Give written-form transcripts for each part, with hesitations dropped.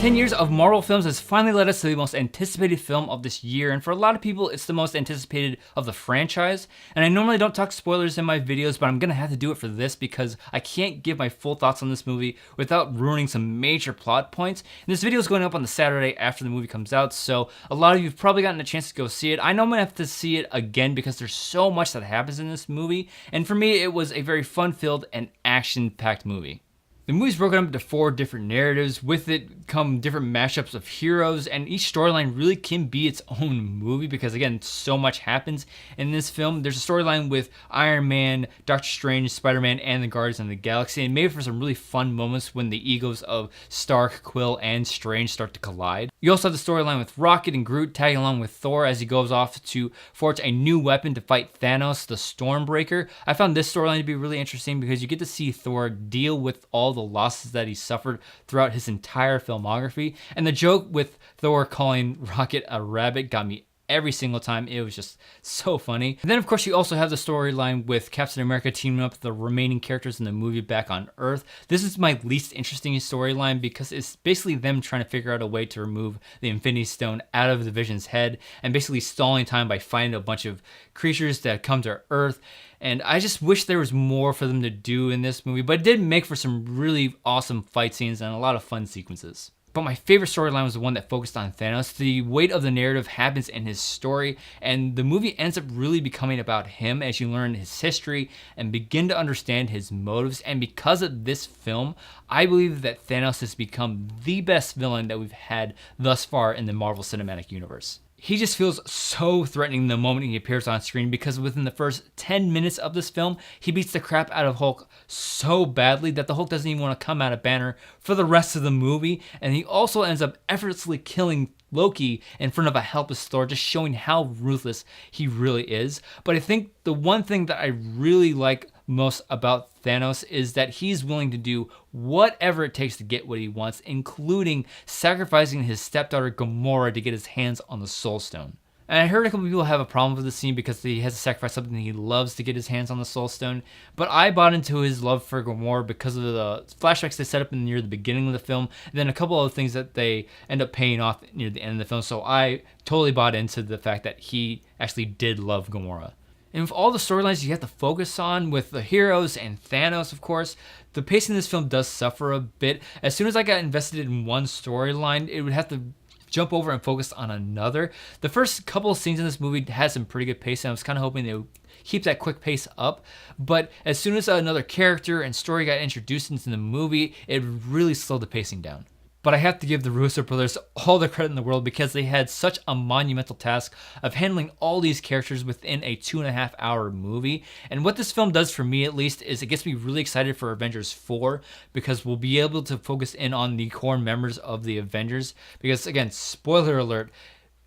10 years of Marvel films has finally led us to the most anticipated film of this year, and for a lot of people, it's the most anticipated of the franchise. And I normally don't talk spoilers in my videos, but I'm gonna have to do it for this because I can't give my full thoughts on this movie without ruining some major plot points. And this video is going up on the Saturday after the movie comes out, so a lot of you have probably gotten a chance to go see it. I know I'm gonna have to see it again because there's so much that happens in this movie, and for me, it was a very fun-filled and action-packed movie. The movie's broken up into 4 different narratives. With it come different mashups of heroes, and each storyline really can be its own movie because, again, so much happens in this film. There's a storyline with Iron Man, Doctor Strange, Spider-Man, and the Guardians of the Galaxy, and made for some really fun moments when the egos of Stark, Quill, and Strange start to collide. You also have the storyline with Rocket and Groot tagging along with Thor as he goes off to forge a new weapon to fight Thanos, the Stormbreaker. I found this storyline to be really interesting because you get to see Thor deal with all the losses that he suffered throughout his entire filmography. And the joke with Thor calling Rocket a rabbit got me every single time. It was just so funny. And then of course you also have the storyline with Captain America teaming up with the remaining characters in the movie back on Earth. This is my least interesting storyline because it's basically them trying to figure out a way to remove the Infinity Stone out of the Vision's head and basically stalling time by finding a bunch of creatures that come to Earth. And I just wish there was more for them to do in this movie, but it did make for some really awesome fight scenes and a lot of fun sequences. But my favorite storyline was the one that focused on Thanos. The weight of the narrative happens in his story, and the movie ends up really becoming about him as you learn his history and begin to understand his motives. And because of this film, I believe that Thanos has become the best villain that we've had thus far in the Marvel Cinematic Universe. He just feels so threatening the moment he appears on screen because within the first 10 minutes of this film, he beats the crap out of Hulk so badly that the Hulk doesn't even want to come out of Banner for the rest of the movie. And he also ends up effortlessly killing Loki in front of a helpless Thor, just showing how ruthless he really is. But I think the one thing that I really like most about Thanos is that he's willing to do whatever it takes to get what he wants, including sacrificing his stepdaughter Gamora to get his hands on the Soul Stone. And I heard a couple people have a problem with the scene because he has to sacrifice something he loves to get his hands on the Soul Stone. But I bought into his love for Gamora because of the flashbacks they set up near the beginning of the film, and then a couple of things that they end up paying off near the end of the film. So I totally bought into the fact that he actually did love Gamora. And with all the storylines you have to focus on with the heroes and Thanos, of course, the pacing of this film does suffer a bit. As soon as I got invested in one storyline, it would have to jump over and focus on another. The first couple of scenes in this movie had some pretty good pace, and I was kind of hoping they would keep that quick pace up. But as soon as another character and story got introduced into the movie, it really slowed the pacing down. But I have to give the Russo brothers all the credit in the world because they had such a monumental task of handling all these characters within a 2.5-hour movie. And what this film does for me, at least, is it gets me really excited for Avengers 4 because we'll be able to focus in on the core members of the Avengers. Because, again, spoiler alert,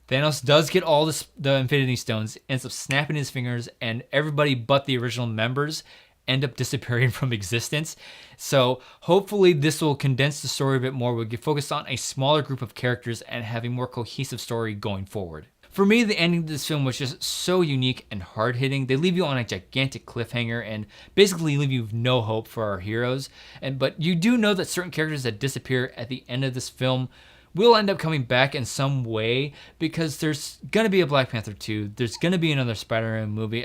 Thanos does get all the Infinity Stones, ends up snapping his fingers, and everybody but the original members end up disappearing from existence. So hopefully this will condense the story a bit more. We'll get focused on a smaller group of characters and have a more cohesive story going forward. For me, the ending of this film was just so unique and hard-hitting. They leave you on a gigantic cliffhanger and basically leave you with no hope for our heroes. But you do know that certain characters that disappear at the end of this film will end up coming back in some way because there's going to be a Black Panther 2. There's going to be another Spider-Man movie.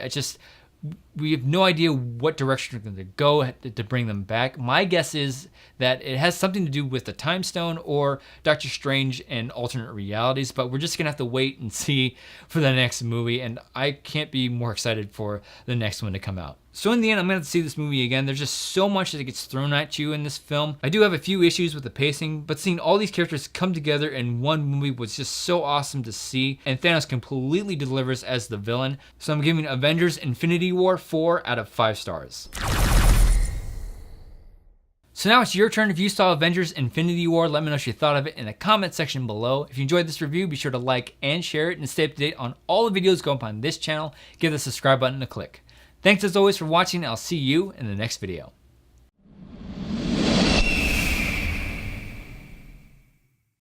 We have no idea what direction we're going to go to bring them back. My guess is that it has something to do with the Time Stone or Doctor Strange and alternate realities, but we're just going to have to wait and see for the next movie, and I can't be more excited for the next one to come out. So in the end, I'm going to have to see this movie again. There's just so much that gets thrown at you in this film. I do have a few issues with the pacing, but seeing all these characters come together in one movie was just so awesome to see, and Thanos completely delivers as the villain. So I'm giving Avengers Infinity War 4 out of 5 stars. So now it's your turn. If you saw Avengers Infinity War, let me know what you thought of it in the comment section below. If you enjoyed this review, be sure to like and share it, and stay up to date on all the videos going up on this channel. Give the subscribe button a click. Thanks as always for watching, and I'll see you in the next video.